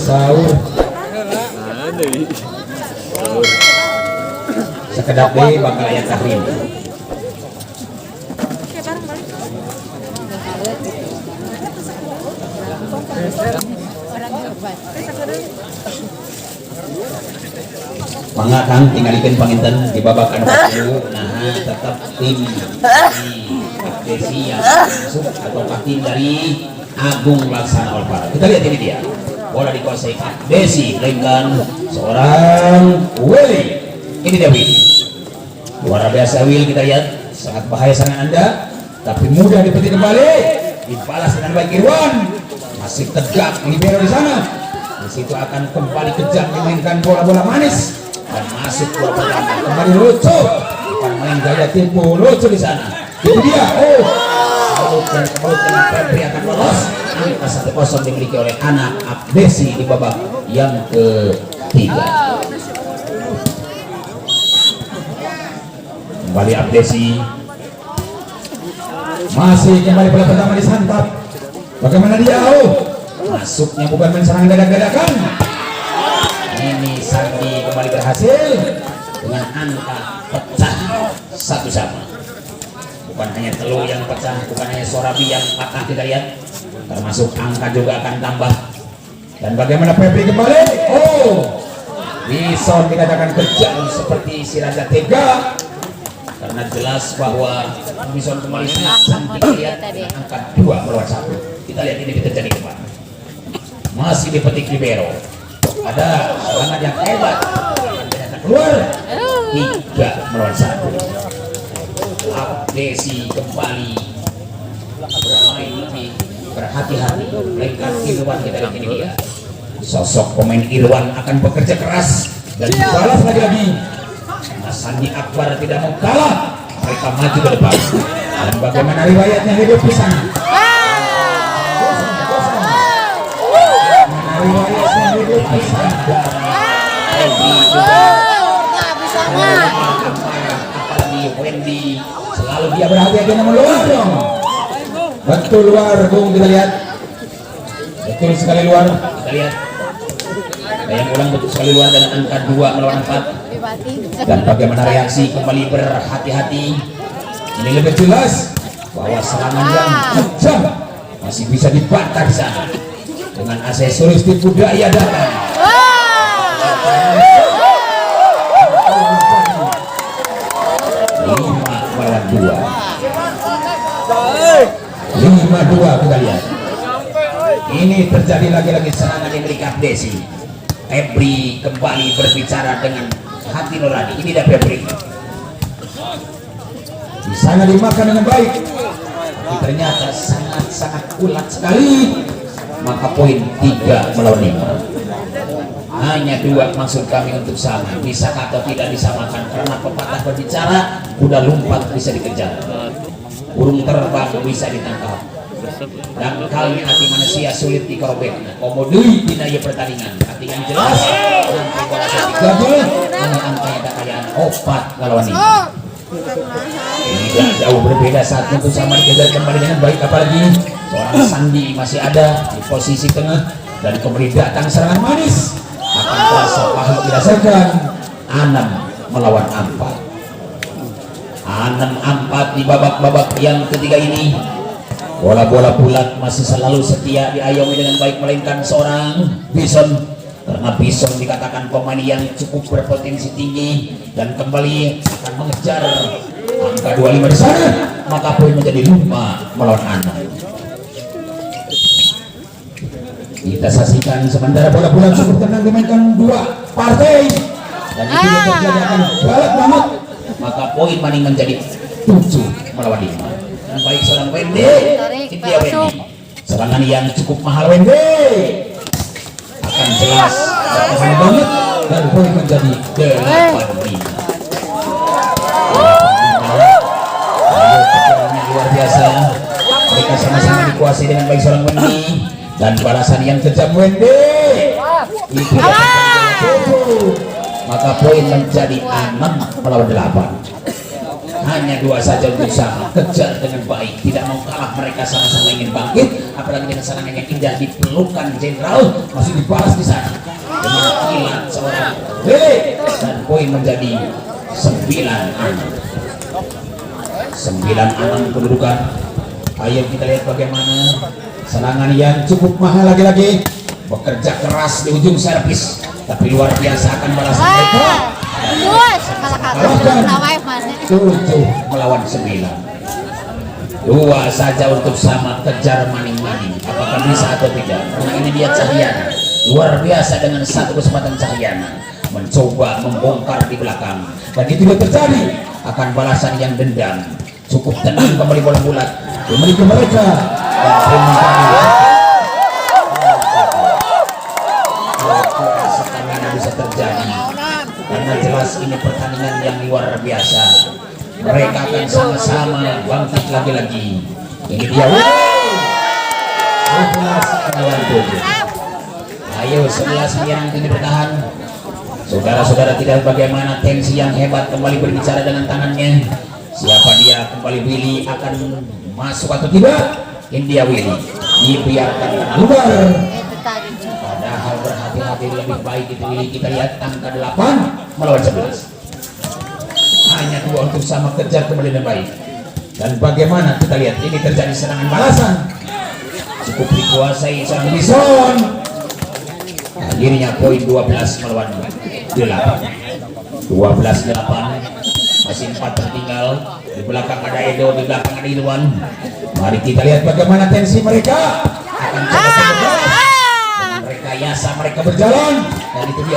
Sahur sekedap deh bakal ayat tahrim. Mangga Kang tinggalikan panginten di babak 40. Nah tetap tim Desi yang masuk atau tim dari Agung Laksana Olpara. Kita lihat ini dia. Bola dikuasai Desi, melainkan seorang Willy. Ini dia Willy. Luar biasa Willy, kita lihat sangat bahaya serangan Anda, tapi mudah dipetik kembali. Dibalas dengan baik Irwan. Masih tegak libero di sana. Di situ akan kembali kejam memainkan bola-bola manis dan masuk bola pertama. Kembali lucu. Akan main gaya tempo lucu di sana. Itu dia. Dan kemudian Febri akan lolos. Angka 1-0 dimiliki oleh anak Abdesi di babak yang ketiga. Kembali Abdesi, masih kembali bola pertama disantap. Bagaimana dia? Masuknya bukan main serangan dadak-dadakan. Ini Sandi kembali berhasil dengan angka pecah 1-1. Bukan hanya telur yang pecah, bukan hanya Sorabi yang patah, kita lihat termasuk angka juga akan tambah. Dan bagaimana Febri kembali? Bison dikatakan kejam seperti si Raja Tega, karena jelas bahwa Bison kembali sangat cantik. Lihat angka 2 melawan 1. Kita lihat ini terjadi kembali. Masih dipetik libero. Ada serangan yang hebat. Ternyata keluar 3 melawan 1. Abdesi kembali bermain lebih berhati-hati, melainkan Irwan. Kita lihat ini dia. Sosok pemain Irwan akan bekerja keras dan dibalas lagi-lagi. Sandi Akbar tidak mau kalah, mereka maju ke depan. Dan bagaimana riwayatnya hidup di sana? Riwayatnya hidup di sana. Apalagi Wendy selalu dia berhati-hati namun luar dong. Betul luar, Bung, kita lihat. Betul sekali luar, kita lihat. Yang ulang betul sekali luar dengan angka 2 melawan 4. Dan bagaimana reaksi kembali berhati-hati. Ini lebih jelas bahwa serangan yang kejam masih bisa dibantah di sana dengan aksesoris di budaya datang. 5-2 kita lihat. Ini terjadi lagi-lagi serangan yang dimiliki Abdesi. Febri kembali berbicara dengan hati nurani. Ini dia Febri. Di sana dimakan dengan baik, tapi ternyata sangat-sangat ulat sekali. Maka poin 3 melawan 5. Hanya 2 maksud kami untuk sama. Bisa atau tidak disamakan, karena pepatah berbicara kuda lumpat bisa dikejar, burung terbang bisa ditangkap, dan kali hati manusia sulit dikorobek. Komodui dinaya pertandingan. Artinya jelas nanti bola digabung dengan angkanya kekayaan 4 lawan 5. Tidak jauh berbeda saat untuk sama dikejar kembali dengan baik, apalagi seorang Sandi masih ada di posisi tengah dan kembali datang serangan manis. Akan terasa pahit dirasakan. 6 melawan 4. 6-4 di babak-babak yang ketiga ini. Bola-bola bulat masih selalu setia diayomi dengan baik, melainkan seorang Bison, karena Bison dikatakan pemain yang cukup berpotensi tinggi dan kembali akan mengejar angka 25 di sana. Maka poin menjadi 5 melawan 6. Kita saksikan sementara bola bulat cukup tenang dimainkan 2 partai, dan itu yang terjadi akan galak banget. Maka poin maning menjadi 7 melawan 5. Dan baik seorang Wendy, dia Wendy, serangan yang cukup mahal Wendy akan jelas mahal banget, dan poin menjadi 8-5. Luar biasa, mereka sama-sama dikuasai dengan baik seorang Wendy. dan balasan yang kejam Wendy itu maka poin menjadi 6 melawan 8. Hanya 2 saja untuk sama, kejar dengan baik, tidak mau kalah, mereka sama-sama ingin bangkit, apalagi dengan serangan yang indah di pelukan jenderal masih dibalas di sana dengan kilat seorang Lele, dan poin menjadi 9-6 kedudukan. Ayo kita lihat bagaimana serangan yang cukup mahal lagi-lagi, bekerja keras di ujung servis, tapi luar biasa akan balas mereka. 7 melawan 9. 2 saja untuk sama, kejar maning-maning, apakah bisa atau tidak, karena ini dia Cahyana luar biasa dengan satu kesempatan Cahyana mencoba membongkar di belakang, dan itu tidak terjadi, akan balasan yang dendam. Cukup tenang kembali bola bulat kembali ke mereka, dan sekarang bisa terjadi karena jelas ini pertandingan yang luar biasa. Mereka akan sama-sama bangkit lagi-lagi. Ini dia 11 melawan 7. Ayo 11 yang ini bertahan. Saudara-saudara, tidak bagaimana tensi yang hebat kembali berbicara dengan tangannya. Siapa dia kembali, Willy akan masuk atau tidak? India Willy dibiarkan karena luar. Padahal berhati-hati lebih baik itu Willy. Kita lihat angka 8 melawan 11. Hanya 2 untuk sama, kejar kembali dengan baik. Dan bagaimana kita lihat ini terjadi serangan balasan. Cukup dikuasai seorang Bison. Akhirnya poin 12 melawan 8. 12-8. Masih 4 tertinggal. Di belakang ada Edo, di belakang ada Irwan. Mari kita lihat bagaimana tensi mereka akan coba mereka yasa mereka berjalan, dan itu dia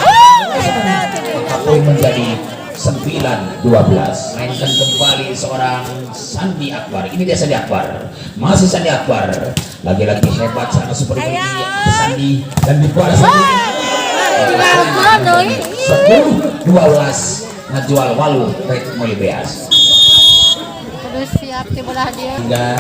maka poin menjadi 9-12. Mainkan kembali seorang Sandi Akbar. Ini dia Sandi Akbar, masih Sandi Akbar, lagi-lagi hebat sangat super ini Sandi, dan dibalas 10-12 ngejual walu baik mulai beas. Terus siap tibalah dia. Hingga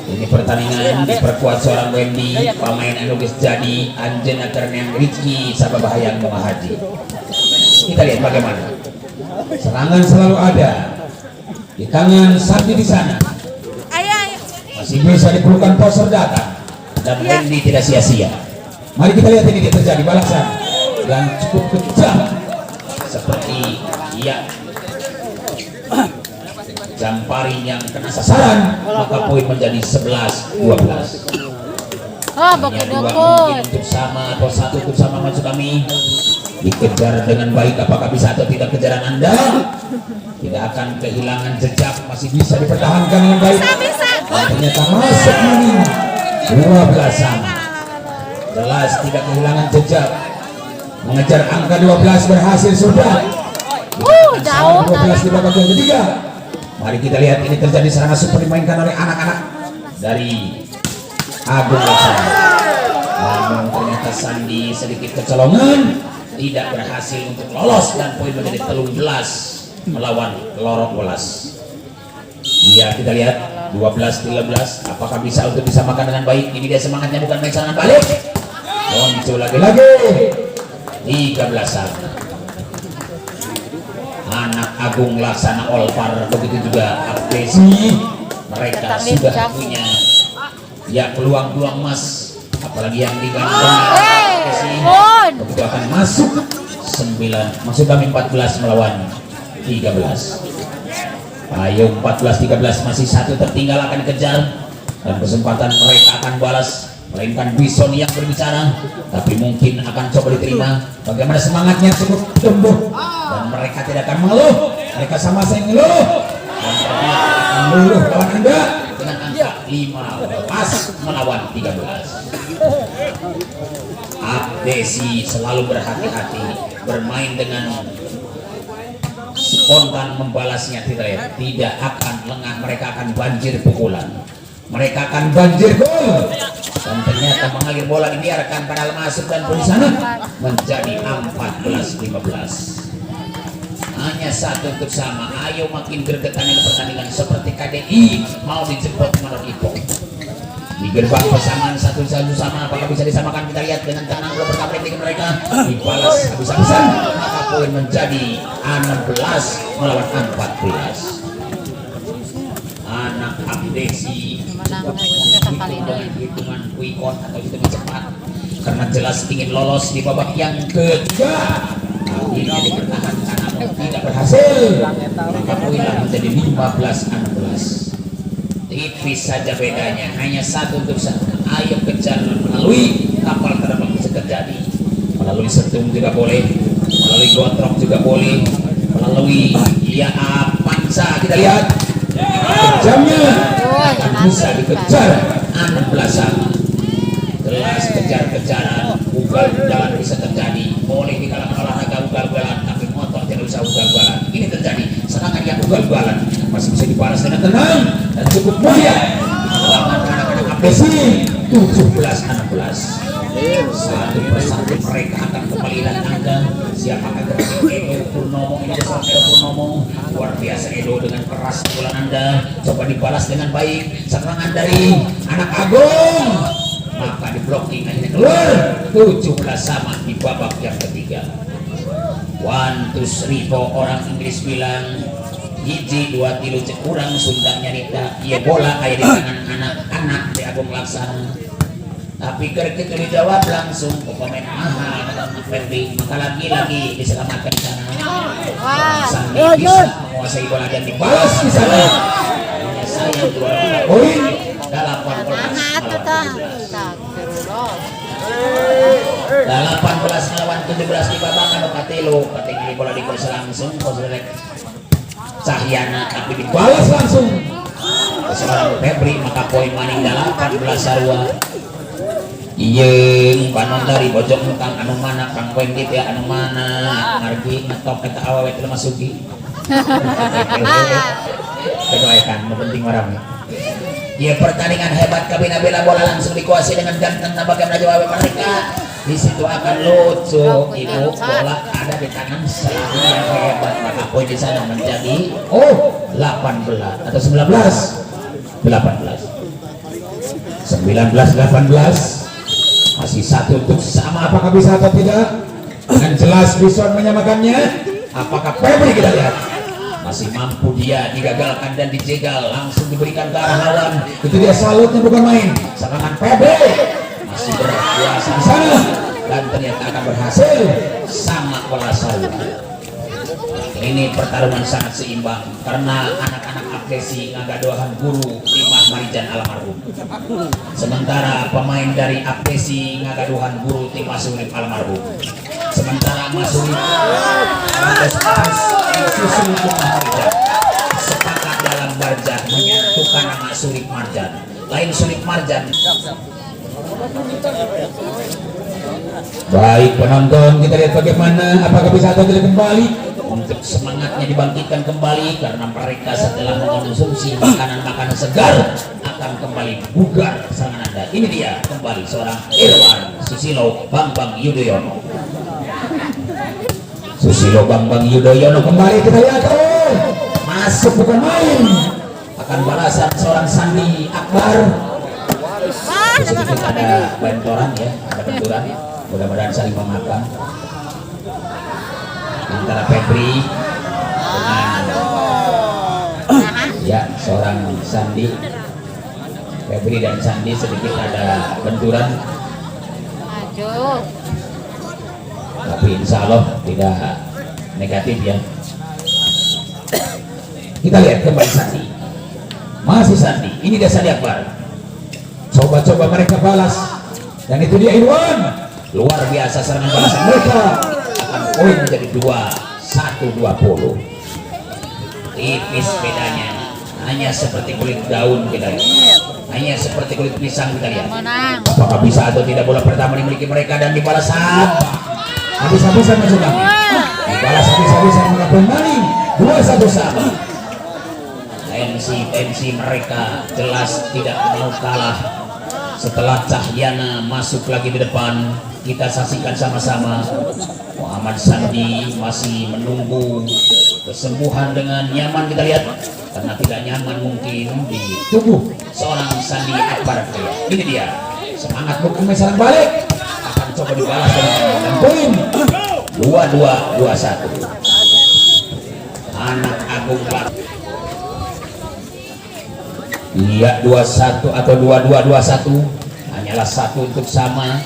ini pertandingan diperkuat seorang Wendy, pemain Anugis jadi Anjena Karnian Rizky Sabah Bahayang Muhaji. Kita lihat bagaimana serangan selalu ada di tangan Sandi di sana. Masih bisa diperlukan poser datang, dan Wendy tidak sia-sia. Mari kita lihat ini terjadi balasan yang cukup kejam. Seperti Jampari yang kena sasaran, maka poin menjadi 11-12. Hanya 2 mungkin untuk sama atau 1 untuk sama maksud kami. Dikejar dengan baik, apakah bisa atau tidak kejaran Anda? Tidak akan kehilangan jejak, masih bisa dipertahankan dengan baik. Dan ternyata masuk maning 12 sama. Jelas tidak kehilangan jejak. Mengejar angka 12 berhasil sudah. Jauh 12 di babak yang ketiga. Mari kita lihat ini terjadi serangan super dimainkan oleh anak-anak dari Agung Laksana. Namun ternyata Sandi sedikit kecolongan, tidak berhasil untuk lolos, dan poin menjadi 13 melawan Lorok Welas. Ya, kita lihat 12-13, apakah bisa untuk disamakan dengan baik? Ini dia semangatnya, bukan main serangan balik. Muncul lagi-lagi 13-1. Anak Agung Laksana Olpar, begitu juga Abdesi, mereka sudah punya ya peluang-peluang emas, apalagi yang digandeng Abdesi begitu akan masuk 9, maksud kami 14 melawan 13. Ayo 14-13, masih 1 tertinggal akan kejar, dan kesempatan mereka akan balas, melainkan Bison yang berbicara, tapi mungkin akan coba diterima. Bagaimana semangatnya cukup tumbuh, dan mereka tidak akan mengeluh, mereka sama-sama mengeluh, dan mereka akan mengeluh lawan Anda dengan angka 15 melawan 13. Abdesi selalu berhati-hati, bermain dengan spontan, membalasnya tidak akan lengah, mereka akan banjir pukulan, mereka akan banjir gol, dan ternyata mengalir bola dibiarkan padahal masuk, dan di sana menjadi 14-15. Hanya 1 untuk sama. Ayo makin gregetan ini pertandingan, seperti KDI mau dijemput Manor Ipong. di gerbang persamaan satu sama, apakah bisa disamakan? Kita lihat dengan tenang bola pertama replik mereka dibalas habis-habisan, maka poin menjadi 16 melawan 14. Anak Abdesi Menang juga kali ini. hitungan quick count atau hitungan cepat karena jelas ingin lolos di babak yang ketiga. Akhirnya dipertahankan namun tidak berhasil, maka poinlah menjadi 15-16. Tipis saja bedanya, hanya satu untuk satu. Ayo kejar melalui kapal terbang bisa terjadi, melalui setung juga boleh, melalui gondrong juga boleh, melalui pansa. Kita lihat jamnya akan bisa dikejar 16-an. Jelas kejar-kejaran, ugal-ugalan bisa terjadi. Boleh di kalangan olahraga ugal-ugalan, tapi motor tidak bisa ugal-ugalan. Ini terjadi serangan yang ugal-ugalan masih bisa dibalas dengan tenang dan cukup mulia. Lawan anak-anak Abdesi 17-16. Satu persatu mereka akan kembali dan angka. Siapakah Edo Purnomo? Ini adalah Edo Purnomo. Luar biasa Edo dengan keras pukulan Anda. Coba dibalas dengan baik. Serangan dari anak Agung, maka di blocking akhirnya keluar. 17 sama di babak yang ketiga. 1, 2, 3 orang Inggris bilang hiji 2 kilo cekurang Sunda nyarita. Iya bola kayak di tangan anak-anak di Agung Laksana. Tapi ketika dijawab langsung ke pemain mahal dan Ferdi, maka lagi-lagi diselamatkan di sana. Sandi bisa menguasai bola dan dibalas di sana. Hanya sayang 2 poin 18 melawan 17 di babak anu katelo. Ketika bola dikos langsung Kosrek Cahyana tapi dibalas langsung seorang Febri, maka poin maning 18 sarua. Iya, panon dari bojong kang anu mana kang poin gitu ya anu mana ngargi ngetop kita awet lemah sugi. Kedoakan, penting orang. Ya pertandingan hebat kabina bela bola langsung dikuasai dengan ganteng bagaimana jawab mereka. Di situ akan lucu, ibu bola ada di tangan selalu yang hebat, maka poin di sana menjadi 18 atau 19 18 19-18. Masih satu untuk sama, apakah bisa atau tidak? Dengan jelas Bison menyamakannya. Apakah Febri? Kita lihat masih mampu dia digagalkan dan dijegal, langsung diberikan ke arah lawan. Itu dia salutnya bukan main. Serangan Febri masih berkuasa di sana dan ternyata akan berhasil sama bola salut. Ini pertarungan sangat seimbang karena anak-anak Abdesi ngagadohan guru Timah Marijan almarhum. Sementara pemain dari Abdesi ngagadohan guru Timah Surip almarhum. Sementara Mas Surip susul Timah Marijan sepakat dalam Marjan menyatukan nama Surip Marjan. Lain Surip Marjan. Baik penonton, kita lihat bagaimana apakah bisa atau tidak kembali. Untuk semangatnya dibangkitkan kembali karena mereka setelah mengonsumsi makanan-makanan segar akan kembali bugar serangan Anda. Ini dia kembali seorang Irwan Susilo Bambang Yudhoyono. Susilo Bambang Yudhoyono kembali, kita lihat masuk bukan main. Akan balasan seorang Sandi Akbar. Sedikit ada bentoran ya, ada benturan. Mudah-mudahan saling memaafkan antara Febri dengan ya seorang Sandi. Febri dan Sandi sedikit ada benturan, tapi insya Allah tidak negatif ya. Kita lihat kembali Sandi, masih Sandi. Ini dia Sandi Akbar. Coba-coba mereka balas dan itu dia Irwan. Luar biasa serangan balasan mereka. Poin menjadi 21-20. Tipis bedanya, hanya seperti kulit daun kita lihat, hanya seperti kulit pisang kita lihat. Apakah bisa atau tidak bola pertama dimiliki mereka dan dibalas habis-habisan maksudnya. Dibalas habis-habisan maka poin maning 2-1 sama. Tensi mereka jelas tidak mau kalah. Setelah Cahyana masuk lagi di depan, kita saksikan sama-sama Muhammad Sandi masih menunggu kesembuhan dengan nyaman. Kita lihat karena tidak nyaman mungkin di tubuh seorang Sandi Akbar. Ini dia semangat bukan serang balik, akan coba dibalas dengan poin 22-21. Anak Agung Kelak. Iya 21 atau 22-21, hanyalah satu untuk sama.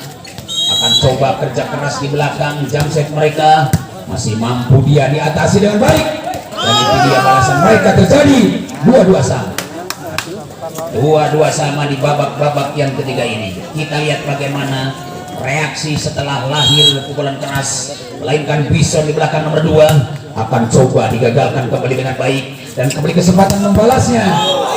Akan coba kerja keras di belakang, jam set mereka masih mampu dia diatasi dengan baik, dan itu dia balasan mereka terjadi 2-2 sama. 2-2 sama di babak-babak yang ketiga ini. Kita lihat bagaimana reaksi setelah lahir pukulan keras, melainkan Bison di belakang nomor 2 akan coba digagalkan kembali dengan baik dan kembali kesempatan membalasnya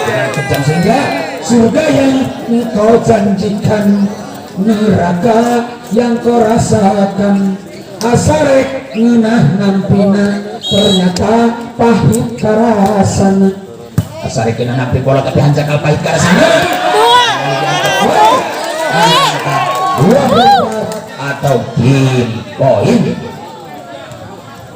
dengan kejam sehingga surga yang kau janjikan, neraka yang kau rasakan, asarek ngenah nampina ternyata pahit karasan. Asarek ngenah nampi bola tapi hancakal pahit karasan. Dua atau game poin.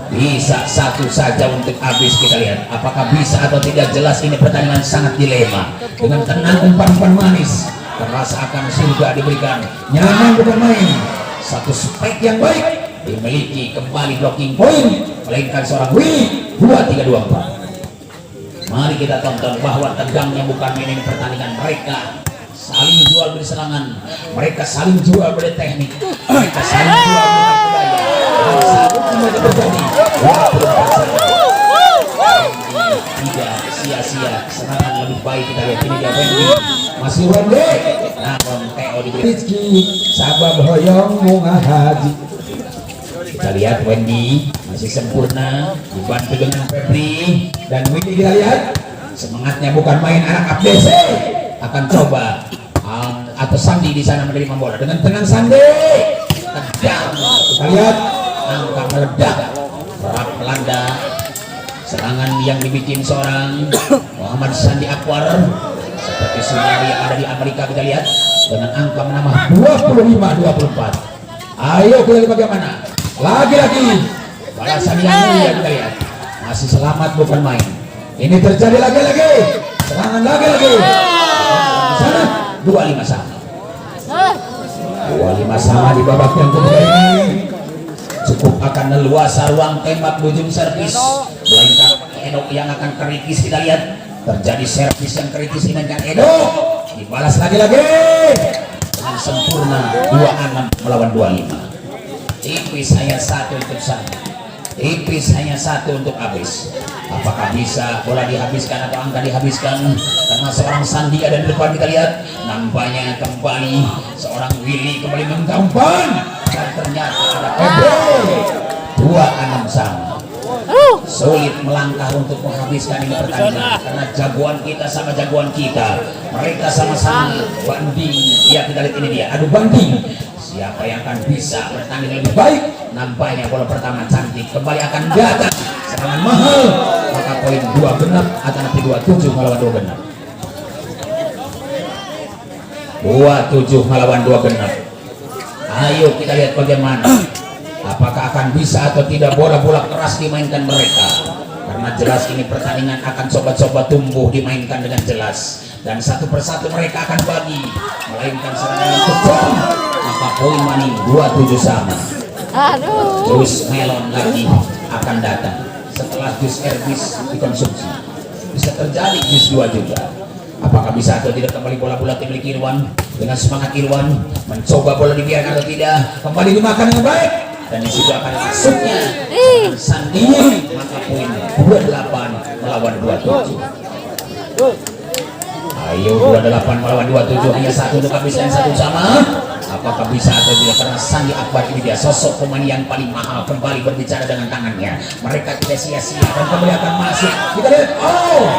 Bisa satu saja untuk habis. Kita lihat apakah bisa atau tidak. Jelas ini pertandingan sangat dilema. Dengan tenang umpan-umpan manis terasa akan surga diberikan. Nyaman bukan main. Satu spek yang baik dimiliki, kembali blocking poin melainkan seorang Willy. 2-3-2-4. Mari kita tonton bahwa tegangnya bukan main ini pertandingan. Mereka saling jual beli serangan, mereka saling jual beli teknik, mereka saling jual beli budaya. Dan saat itu terjadi tidak sia-sia, serangan lebih baik. Kita lihat ini dia Wendy masih Wendy, namun Teo diberi Rizky sabab hoyong bunga haji. Kita lihat Wendy masih sempurna dibantu dengan Febri dan Wendy. Kita lihat semangatnya bukan main. Anak APDC akan coba atau Sandi di sana menerima bola dengan tenang. Sandi tegang, kita lihat angka meledak, berat melanda serangan yang dibikin seorang Muhammad Sandi Akbar seperti Sunari yang ada di Amerika. Kita lihat dengan angka menambah 25-24. Ayo kita lihat bagaimana lagi-lagi balasan yang mulia. Kita lihat masih selamat bukan main. Ini terjadi lagi-lagi serangan lagi-lagi sana. 25 sama. 25 sama di babak yang kedua ini. Cukup akan leluasa ruang tembak ujung servis, melainkan Edo yang akan kritis. Kita lihat terjadi servis yang kritis ini dengan Edo dibalas lagi-lagi dengan sempurna. 26 melawan 25. Tipis hanya satu untuk Sandi, tipis hanya satu untuk habis. Apakah bisa bola dihabiskan atau angka dihabiskan karena seorang Sandi ada di depan. Kita lihat nampaknya kembali seorang Willy kembali mengumpan dan ternyata ada Febri. 26 sama. Sulit melangkah untuk menghabiskan ini pertandingan karena jagoan kita sama jagoan kita, mereka sama-sama banding. Ya kita lihat ini dia adu banding, siapa yang akan bisa bertanding lebih baik. Nampaknya bola pertama cantik kembali akan datang serangan mahal, maka poin 2 genap atau nanti 27 melawan 2 genap. 27 melawan 2 genap. Ayo kita lihat bagaimana apakah akan bisa atau tidak bola-bola keras dimainkan mereka, karena jelas ini pertandingan akan coba-coba tumbuh dimainkan dengan jelas dan satu persatu mereka akan bagi, melainkan serangan yang kejam. Maka poin maning 27 sama. Jus melon lagi akan datang setelah jus Erbis dikonsumsi. Bisa terjadi jus 2 juga. Apakah bisa atau tidak kembali bola-bola dimiliki Irwan dengan semangat. Irwan mencoba bola dibiarkan atau tidak, kembali dimakan dengan baik dan disitu akan masuknya Sandi. Maka poin 28 melawan 27. Ayo 28 melawan 27, hanya satu untuk habis dan satu sama. Apakah bisa atau tidak karena Sandi Akbar ini dia sosok pemain yang paling mahal kembali berbicara dengan tangannya. Mereka tidak sia-sia dan kembali akan masuk. Kita lihat dua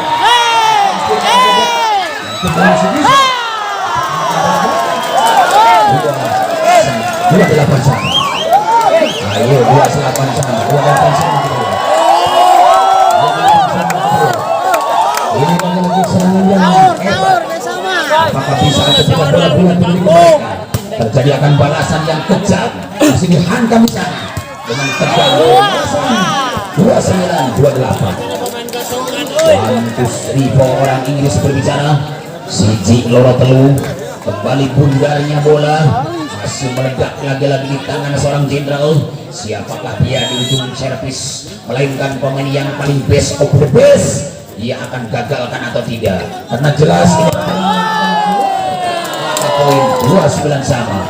28 sama. Ayo 28 sama. 28 sama. Ini lagi serangan yang hebat. Apakah bisa atau tidak bola-bola dimiliki mereka? Terjadi akan balasan yang kejam. Masih dihantam di sana dengan tegang. 29-28. Wantus Rivo orang Inggris berbicara. Siji loro telu. Kembali bundarnya bola. Masih meledak lagi-lagi di tangan seorang jenderal. Siapakah dia di ujung servis? Melainkan pemain yang paling best of the best. Dia akan gagalkan atau tidak? Karena jelas ini poin 29 sama.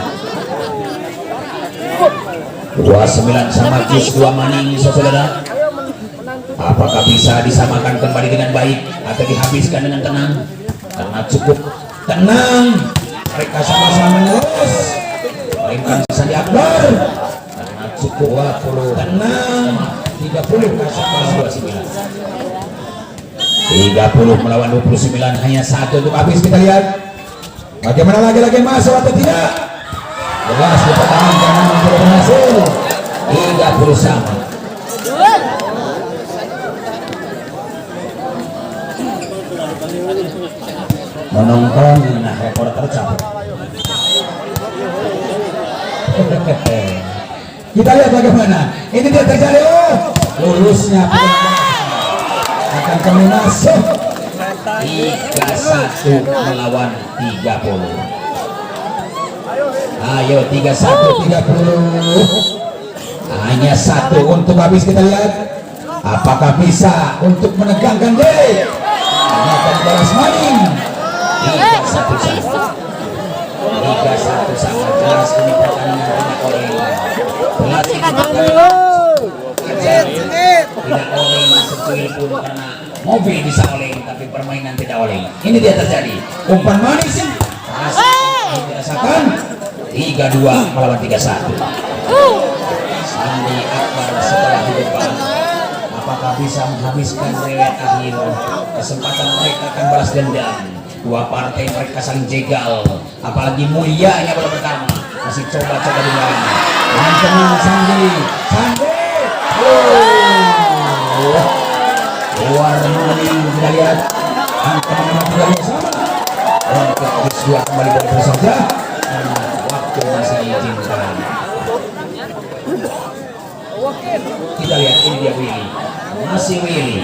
29 sama Gus 2 Maning, saudara. Apakah bisa disamakan kembali dengan baik atau dihabiskan dengan tenang? Karena cukup tenang mereka sama-sama menerus. Melainkan Sandi Akbar karena cukup 20 tenang 30 sama 29. 30 melawan 29, hanya satu untuk habis. Kita lihat bagaimana lagi-lagi masuk atau tidak. Jelas dipertahankan namun tidak berhasil. 30 sama. Menonton, nah reporter capek. Kita lihat bagaimana ini dia terjadi. Lulusnya akan kami masuk. 31 melawan 30. Ayo 31 30. Hanya satu untuk habis. Kita lihat apakah bisa untuk menegangkan dia. Ini akan balas Maning. 31 sama. 31 sama. Jelas ini pertandingan tidak oleh pelatih tidak oleh secuil pun karena mobil bisa oleh tapi permainan tidak oleh. Ini dia terjadi umpan manis dirasakan. 32 melawan 31. Sandi Akbar setelah di depan, apakah bisa menghabiskan rewet akhir? Kesempatan mereka akan balas dendam. Dua partai mereka saling jegal, apalagi mulianya bola pertama. Masih coba-coba dilawan. Dan tenang Sandi. Luar Maning, kita lihat angka nomor 3 sama. Untuk Gus 2 kembali bola saja. Waktu masih diizinkan. Kita lihat ini dia Willy. Masih Willy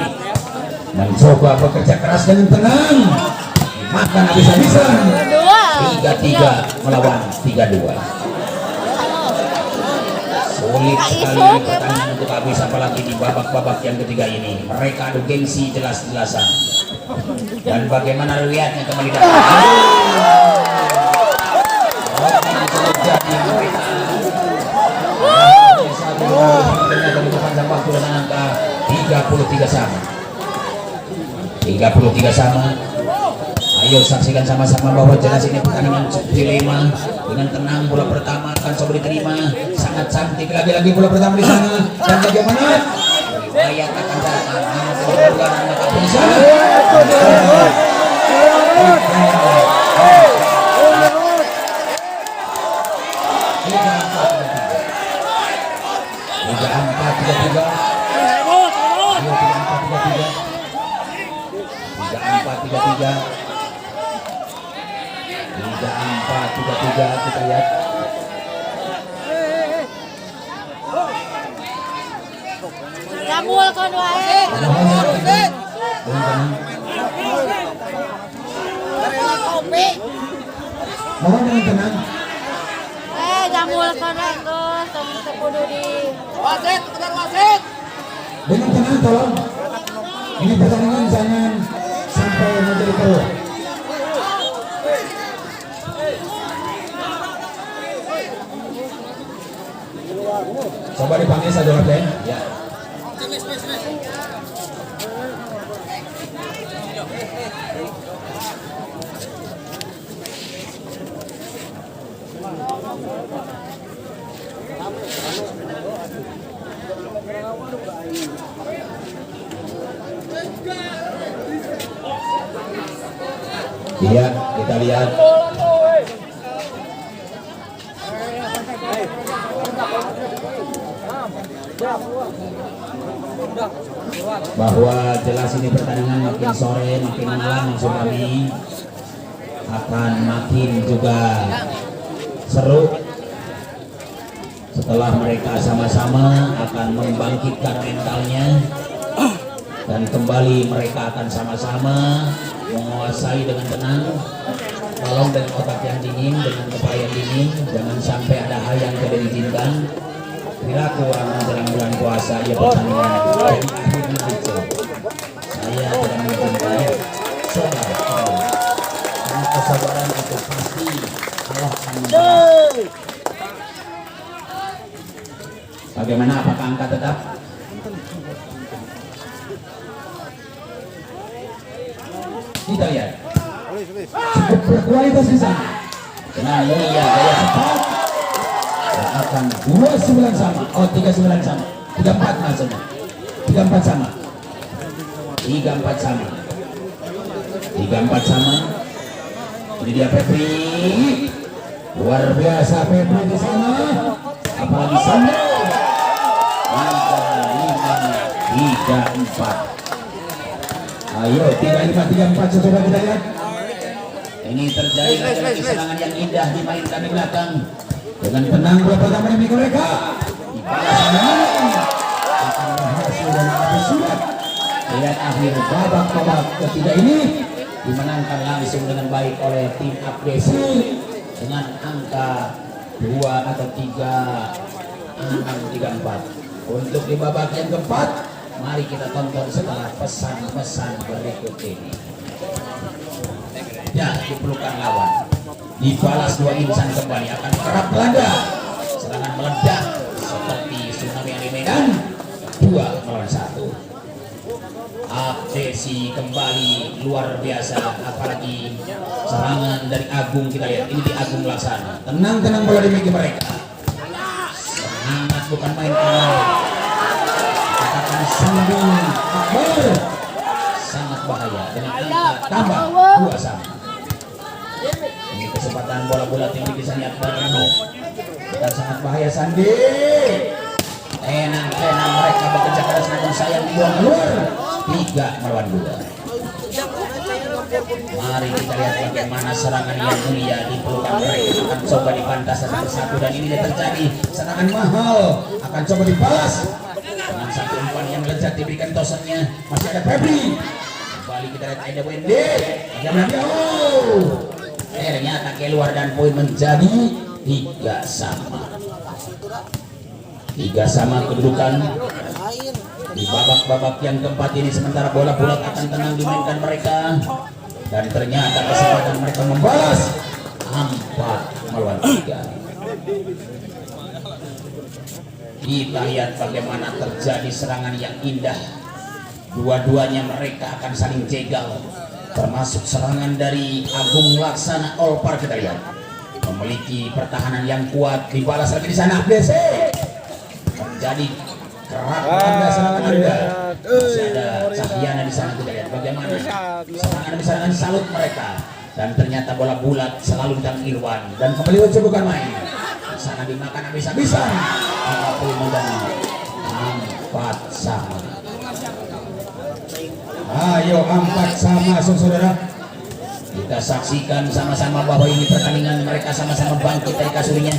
mencoba bekerja keras dengan tenang. Makan habis-habisan. 3-3 melawan 3-2. Sulit sekali pertandingan untuk habis, apalagi di babak-babak yang ketiga ini. Mereka adu gengsi jelas-jelasan. Dan bagaimana riwayatnya kembali datang. Jadi mereka dari depan waktu dengan angka 33 sama. 33 sama. Ayo saksikan sama-sama bahwa jelas ini pertandingan cukup dilema. Dengan tenang bola pertama akan coba diterima. Sangat cantik lagi-lagi bola pertama di sana. Dan bagaimana? Riwayat akan datang. Di sana. Kita lihat Jamul kon wae. mohon dengan tenang. Jamul kon wae Gus, kudu di Wasit, kejar wasit. Dengan tenang tolong. Ini pertandingan jangan sampai menjadi keruh. Coba dipanggil saja kapten. Ya. Iya, kita lihat. Bahwa jelas ini pertandingan makin sore makin malam maksud kami akan makin juga seru setelah mereka sama-sama akan membangkitkan mentalnya dan kembali mereka akan sama-sama menguasai dengan tenang. Tolong dengan otak yang dingin, dengan kepala yang dingin, jangan sampai ada hal yang tidak diizinkan. Perilaku orang menjelang bulan puasa ia pertandingan dan akhirnya itu saya tidak mengizinkan sabar, karena kesabaran itu pasti Allah akan membalas. Bagaimana, apakah angka tetap? Kita lihat cukup berkualitas di sana. Dengan mulia gaya cepat dan akan 29 sama. Oh, 39 sama. 34 maksudnya. 34 sama. 34 sama. 34 sama. Ini dia Febri. Luar biasa Febri di sana. Apalagi sana. Angka 5, 3, 4. Ayo 35-34 saudara kita lihat. Ini terjadi lagi serangan yang indah dimainkan di belakang dengan tenang bola pertama demi mereka. Akan berhasil dan habis sudah. Lihat akhir babak ketiga ini dimenangkan langsung dengan baik oleh tim Abdesi dengan angka 2 atau 3-6-3-4. Untuk di babak yang keempat, mari kita tonton setelah pesan-pesan berikut ini. Ya, diperlukan lawan. Dibalas 2 insan kembali akan kerap melanda. Serangan meledak seperti tsunami yang di Medan. 2-1. Abdesi kembali luar biasa, apalagi serangan dari Agung. Kita lihat ini di Agung Laksana. Tenang-tenang bola dimiliki mereka. Semangat bukan main-main. Katakan sambung sangat bahaya dengan angka tambah 2 sama. Ini kesempatan bola-bola tinggi bisa Akbar dan sangat bahaya Sandi. Tenang mereka bekerja keras namun sayang dibuang keluar. 3-2. Mari kita lihat bagaimana serangan yang mulia diperlukan mereka akan coba dipantas satu persatu dan ini terjadi serangan mahal akan coba dibalas dengan satu umpan yang lezat diberikan tosannya. Masih ada Febri. Kembali kita lihat ada Wendy. Ternyata keluar dan poin menjadi 3 sama. 3 sama kedudukan di babak-babak yang keempat ini. Sementara bola bulat akan tenang dimainkan mereka dan ternyata kesempatan mereka membalas 4-3. Kita lihat bagaimana terjadi serangan yang indah. Dua-duanya mereka akan saling jegal, termasuk serangan dari Agung Laksana Olpar. Kita lihat memiliki pertahanan yang kuat, dibalas lagi di sana BC. Terjadi kerak anda serangan anda. Masih ada Cahyana di sana. Kita lihat bagaimana serangan salut mereka dan ternyata bola bulat selalu ditang Irwan dan kembali Ucu bukan main. Sana dimakan habis-habisan. Apapun menjadi 4 sama. Ayo 4 sama saudara. Kita saksikan sama-sama bahwa ini pertandingan mereka sama-sama bangkit dari kasurnya.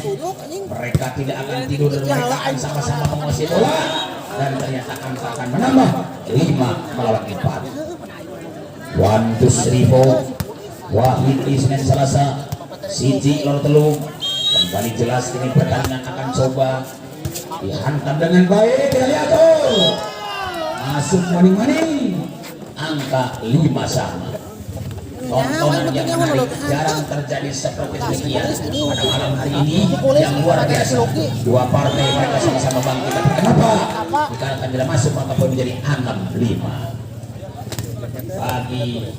Mereka tidak akan tidur dan mereka akan sama-sama menguasai bola dan ternyata angka akan menambah 5-4. 1, 2, 3, 4 Wahid Ismen Salasa Siji Lor Telu. Kembali jelas ini pertandingan akan coba dihantam dengan baik. Kita lihat tuh masuk maning-maning angka 5 sama. Tontonan yang menarik jarang terjadi seperti demikian pada malam hari ini yang luar biasa. 2 partai mereka sama-sama bangkit. Tapi kenapa dikatakan tidak masuk maka pun menjadi 6-5 bagi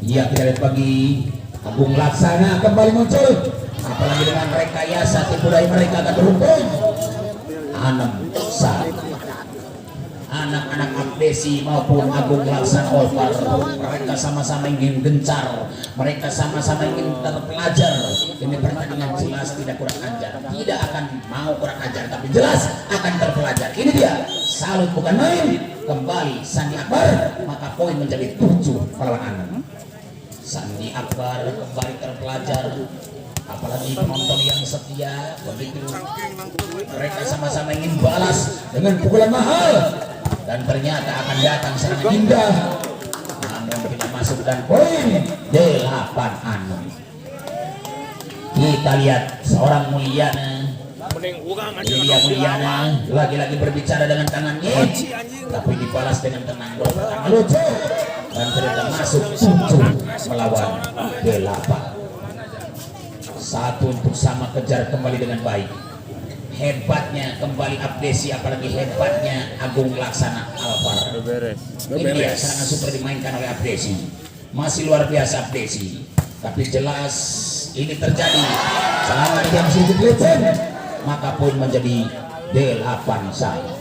kita lihat bagi Agung Laksana kembali muncul, apalagi dengan rekayasa tipu daya mereka akan beruntung 6-1. Anak-anak Abdesi maupun Agung Laksana Olpar mereka sama-sama ingin gencar, mereka sama-sama ingin terpelajar. Ini pertandingan jelas tidak kurang ajar, tidak akan mau kurang ajar tapi jelas akan terpelajar. Ini dia salut bukan main. Kembali Sandi Akbar, maka poin menjadi 7 melawan 6. Sandi Akbar kembali terpelajar apalagi penonton yang setia. Begitu mereka sama-sama ingin balas dengan pukulan mahal, dan ternyata akan datang serangan indah, namun tidak masuk dan poin 8-6. Kita lihat seorang Mulyana. Ini dia Mulyana lagi-lagi berbicara dengan tangannya, tapi dibalas dengan tenang. Bola pertama lucu dan ternyata masuk 7 melawan 8. 1-1 kejar kembali dengan baik. Hebatnya kembali Abdesi, apalagi hebatnya Agung Laksana Alvar. Ini dia serangan super dimainkan oleh Abdesi, masih luar biasa Abdesi. Tapi jelas ini terjadi serangan yang sedikit lecet, maka pun menjadi 8-1.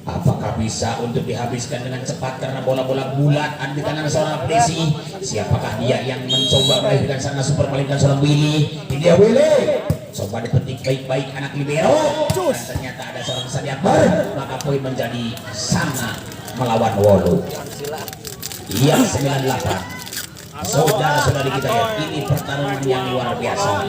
Apakah bisa untuk dihabiskan dengan cepat karena bola-bola bulat di tangan seorang Abdesi? Siapakah dia yang mencoba melahirkan serangan super melahirkan seorang Willy? Ini dia Willy, coba dipetik baik-baik anak libero, dan ternyata ada seorang Sandi Akbar, maka poin menjadi sama melawan Wolu. Iya 98. Saudara-saudari kita ya, ini pertarungan yang luar biasa.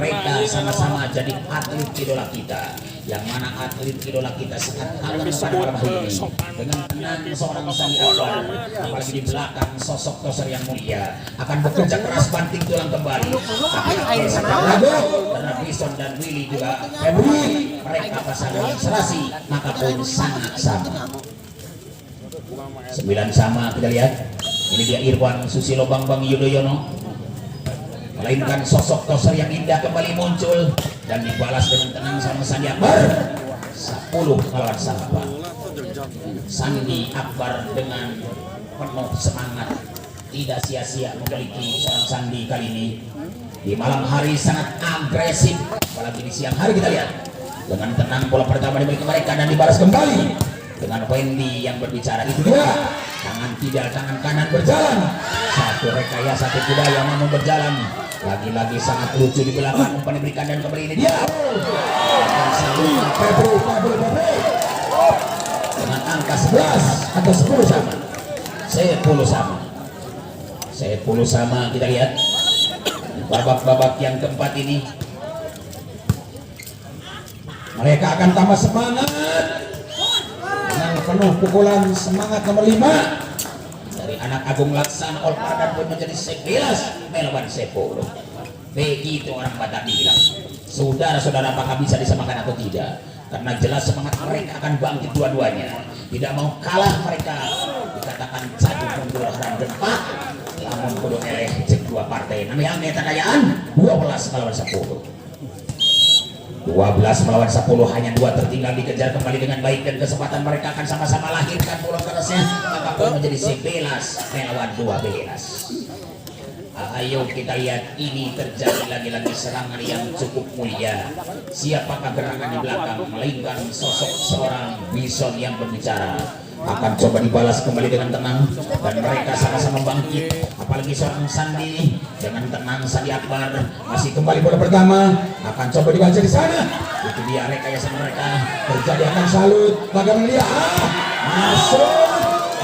Mereka sama-sama jadi atlet idola kita, yang mana atlet idola kita sangat kangen pada malam hari ini. Dengan tenang seorang Sandi Akbar, apalagi di belakang sosok Toser yang mulia, akan bekerja keras banting tulang kembali. Tapi sangat ragu karena Bison dan Willy juga Febri, mereka pasangan serasi, maka pun sangat sama. 9 sama. Kita lihat, ini dia Irwan Susilo Bambang Yudhoyono, melainkan sosok Toser yang indah kembali muncul dan dibalas dengan tenang sama Sandi Akbar. 10 melawan 8. Sandi Akbar dengan penuh semangat, tidak sia-sia memiliki seorang Sandi kali ini. Di malam hari sangat agresif, apalagi di siang hari kita lihat dengan tenang bola pertama dimiliki mereka dan dibalas kembali dengan Wendy yang berbicara. Itu dia, tangan tidak, tangan kanan berjalan, satu rekayasa satu budaya namun berjalan. Lagi-lagi sangat lucu di belakang umpan diberikan dan kembali ini dia dengan angka 11 atau 10 sama. 10 sama. 10 sama. Kita lihat babak-babak yang keempat ini, mereka akan tambah semangat dengan penuh pukulan semangat nomor 5 dari anak Agung Laksana Alvar, dan pun menjadi 11 melawan 10. Begitu orang Batak bilang. Saudara-saudara, apakah bisa disamakan atau tidak? Karena jelas semangat mereka akan bangkit dua-duanya. Tidak mau kalah mereka, dikatakan satu mundur haram dempak, namun kudu eleh cek dua partai. Namanya takayaan 12 melawan 10. 12 melawan 10, hanya 2 tertinggal, dikejar kembali dengan baik dan kesempatan mereka akan sama-sama lahirkan bola kerasnya, maka pun menjadi 11 melawan 12. Ayo kita lihat, ini terjadi lagi-lagi serangan yang cukup mulia. Siapakah gerangan di belakang, melainkan sosok seorang Bison yang berbicara. Akan coba dibalas kembali dengan tenang dan mereka sama-sama bangkit, apalagi seorang Sandi dengan tenang. Sandi Akbar masih kembali bola pertama, akan coba dibaca di sana. Itu dia rekayasa mereka, terjadi akan salut. Bagaimana dia?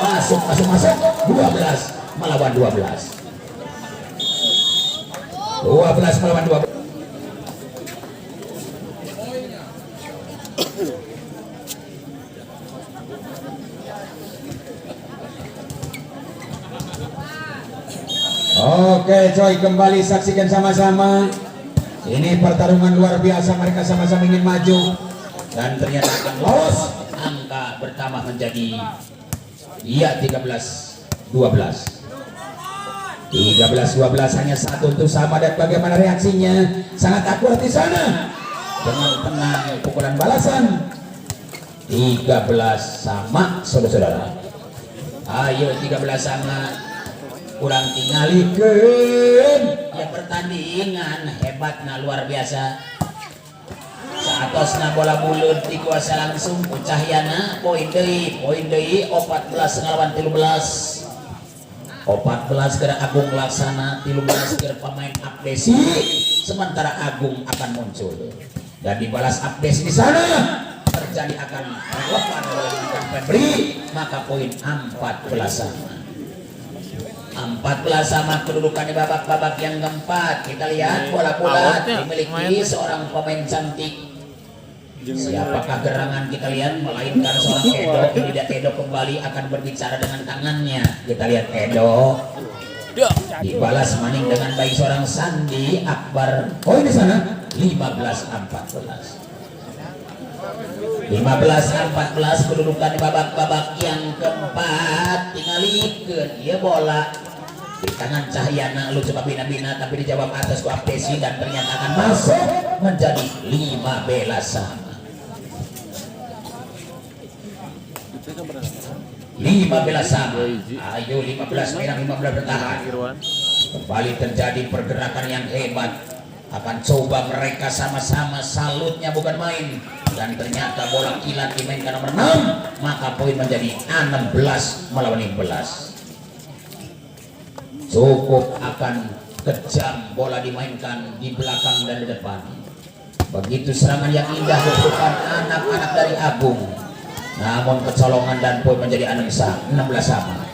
Masuk 12 melawan 12. 12 melawan 12. Oke coy, kembali saksikan sama-sama. Ini pertarungan luar biasa, mereka sama-sama ingin maju dan ternyata akan lolos. Angka pertama menjadi 13-12. 13-12, hanya 1 sama. Dan bagaimana reaksinya? Sangat akurat di sana. Dengan tenang pukulan balasan. 13 sama, saudara-saudara. Ayo 13 sama. Kurang tinggalikan ya pertandingan hebatnya luar biasa. Saatosna bola bulut dikuasa langsung Cahyana, poin deui 14 ngelawan 13. 14 ke Agung Laksana, 13 ke pemain Abdesi. Sementara Agung akan muncul dan dibalas Abdesi di sana. Terjadi akan relevan oleh Febri, maka poin 14 sama. 14 sama kedudukan di babak-babak yang keempat. Kita lihat bola-bola dimiliki seorang pemain cantik. Siapakah gerangan kita lihat, melainkan seorang Edo. Tidak, Edo kembali akan berbicara dengan tangannya. Kita lihat Edo dibalas maning dengan baik seorang Sandi Akbar. Oh ini sana 15-14. 15-14 kedudukan di babak-babak yang keempat. Tinggalikeun ieu bola di tangan Cahyana, lu coba bina-bina tapi dijawab atas ku Abdesi dan ternyata akan masuk menjadi 15 sama. 15 sama. Ayo 15 merah 15 bertahan. Kembali terjadi pergerakan yang hebat. Akan coba mereka sama-sama, salutnya bukan main. Dan ternyata bola kilat dimainkan nomor 6, maka poin menjadi 16 melawan 15. Cukup akan kejam bola dimainkan di belakang dan di depan. Begitu serangan yang indah dilakukan anak-anak dari Agung, namun kecolongan dan poin menjadi 16 sama.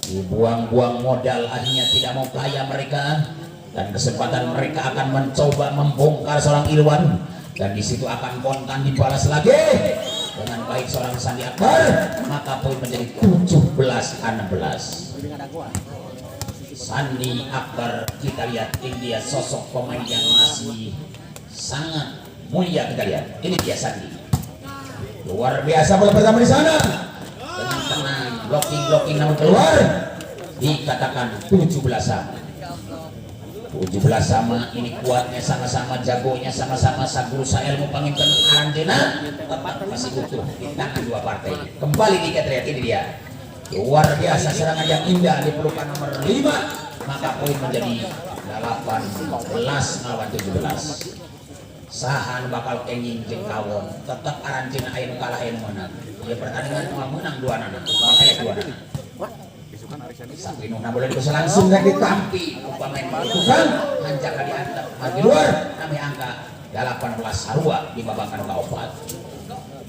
Dibuang-buang modal, akhirnya tidak mau kaya mereka, dan kesempatan mereka akan mencoba membongkar seorang Irwan, dan disitu akan kontan dibalas lagi dengan baik seorang Sandi Akbar, maka poin menjadi 17-16. Sandi Akbar, kita lihat ini dia sosok pemain yang masih sangat mulia. Kita lihat ini dia Sandi, luar biasa bola pertama di sana dengan tenang, blocking namun keluar. Dikatakan 17 sama. 17 sama, ini kuatnya sama-sama, jagonya sama-sama, sagurusa ilmu panginten Aranjena tepat masih utuh di tangan dua partai. Kembali di lihat ini dia luar biasa serangan yang indah diperlukan nomor 5, maka poin menjadi 18 melawan 17. Sahan bakal kenging jeung kawon, tetap Aranjena aya nu kalah aya nu menang. Ieu pertandingan menang 2 nana, makanya 2 nana. Sampinuna boleh bisa langsung gak ditampi pemain membutuhkan hanjaka diantar maju luar kami angka 18 sarua di babakan kaopat.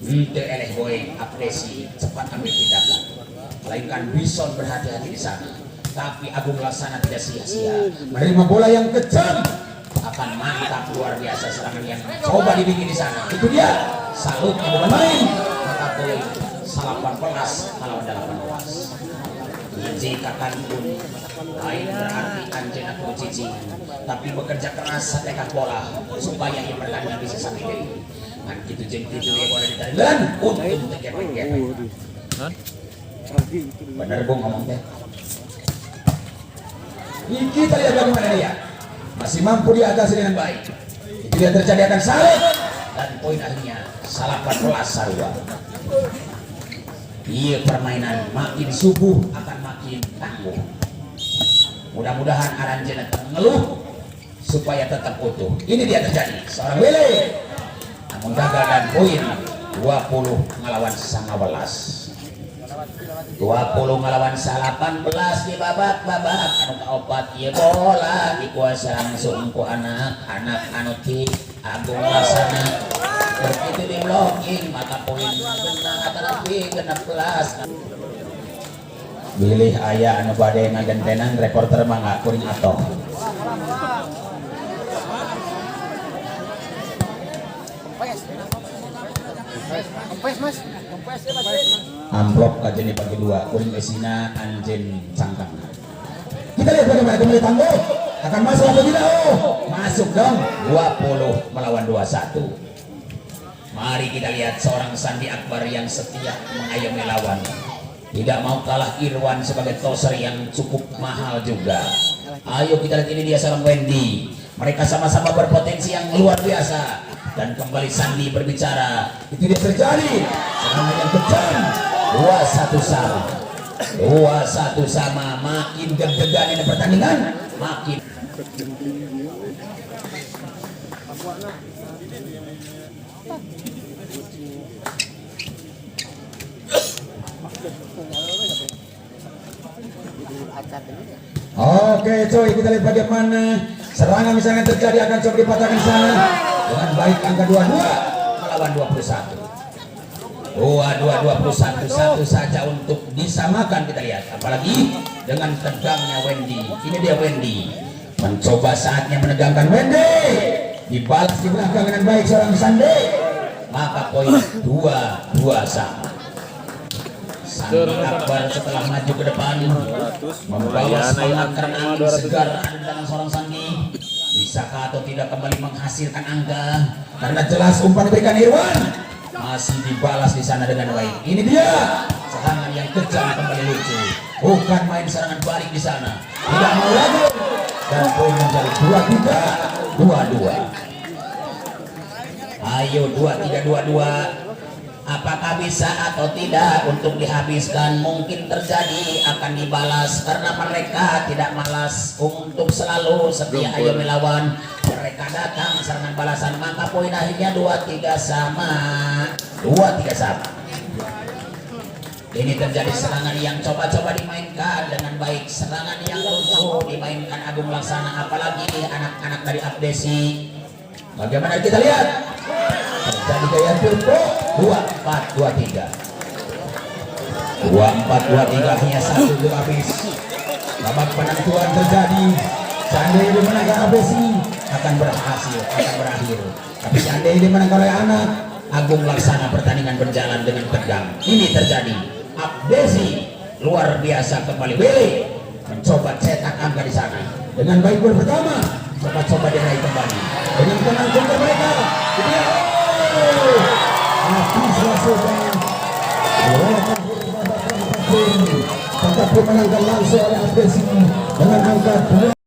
Ente eleh boy Abdesi cepat ambil tindakan, melainkan Bison berhati-hati di sana, tapi Agung Laksana tidak sia-sia menerima bola yang kejam. Akan mantap, luar biasa serangan yang coba dibikin di sana. Itu dia salutnya bukan main, maka poin 18 melawan 18. Jika kan pun lain berarti Anjena Kucici, tapi bekerja keras setekad bola supaya yang pertandingan bisa sampai dari kan gitu jeng gitu ya boleh ditarik dan untuk tegep-tegep. Bener Bung ngomong teh. Ini kita lihat bagaimana dia masih mampu diatasi dengan baik. Itu dia terjadi akan salut dan poin akhirnya 18 sarua. Iya, permainan makin subuh akan makin tangguh. Mudah-mudahan Aranjena mengeluh supaya tetap utuh. Ini dia terjadi seorang Wele, namun gagal dan poin 20 ngelawan 19. 20 ngelawan 18 di babak-babak anu kaopat. Ieu bola dikuasai langsung ku anak-anak anu ti Agung Laksana. Begitu di blocking maka poin genang atau genap kelas. Bilih ayah anu bade ngagentenan reporter mah nggak kuring atoh. Amplop kajen dibagi 2, kuring esina anjen cangkang. Kita lihat bagaimana kembali tangguh akan masuk atau tidak. Masuk dong. 20 melawan 21. Mari kita lihat seorang Sandi Akbar yang setia mengayomi lawan, tidak mau kalah Irwan sebagai toser yang cukup mahal juga. Ayo kita lihat ini dia seorang Wendy. Mereka sama-sama berpotensi yang luar biasa. Dan kembali Sandi berbicara. Itu dia terjadi serangan yang kejam. 2-1 sama. 2-1 sama. Makin deg-degan ini pertandingan. Makin oke coy, kita lihat bagaimana serangan misalnya terjadi akan coba dipatahkan sana dengan baik angka 22 melawan 21. 21 saja untuk disamakan. Kita lihat apalagi dengan tegangnya Wendy. Ini dia Wendy mencoba saatnya menegangkan Wendy, dibalas di belakang dengan baik seorang Sandi, maka poin 2-2 sama. Sandi Akbar setelah maju ke depan membawa semangat karena angin segar ada dalam seorang Sandi. Bisakah atau tidak kembali menghasilkan angka? Karena jelas umpan diberikan Irwan masih dibalas di sana dengan baik. Ini dia serangan yang kejam kembali lucu, bukan main serangan balik di sana, tidak mau lagi, dan poin menjadi 2-3, 2-2. Ayo 2-3, 2-2. Apakah bisa atau tidak untuk dihabiskan? Mungkin terjadi akan dibalas karena mereka tidak malas untuk selalu setia ayo melawan. Mereka datang serangan balasan, maka poin akhirnya 2-3 sama. 2-3 sama. Ini terjadi serangan yang coba-coba dimainkan dengan baik, serangan yang lucu dimainkan Agung Laksana, apalagi anak-anak dari Abdesi. Bagaimana kita lihat? Terjadi gaya turbo 2-4-2-3. 2-4-2-3 hanya 1 gol habis. Babak penentuan terjadi. Seandainya dimenangkan Abdesi akan berhasil, akan berakhir. Tapi seandainya dimenangkan oleh anak Agung Laksana, pertandingan berjalan dengan tegang. Ini terjadi. Abdesi luar biasa kembali. Willy mencoba cetak angka di sana dengan baik gol pertama. Coba-coba diraih kembali dengan tenang juga mereka. Tetap dimenangkan langsung oleh Abdesi dengan angka 2.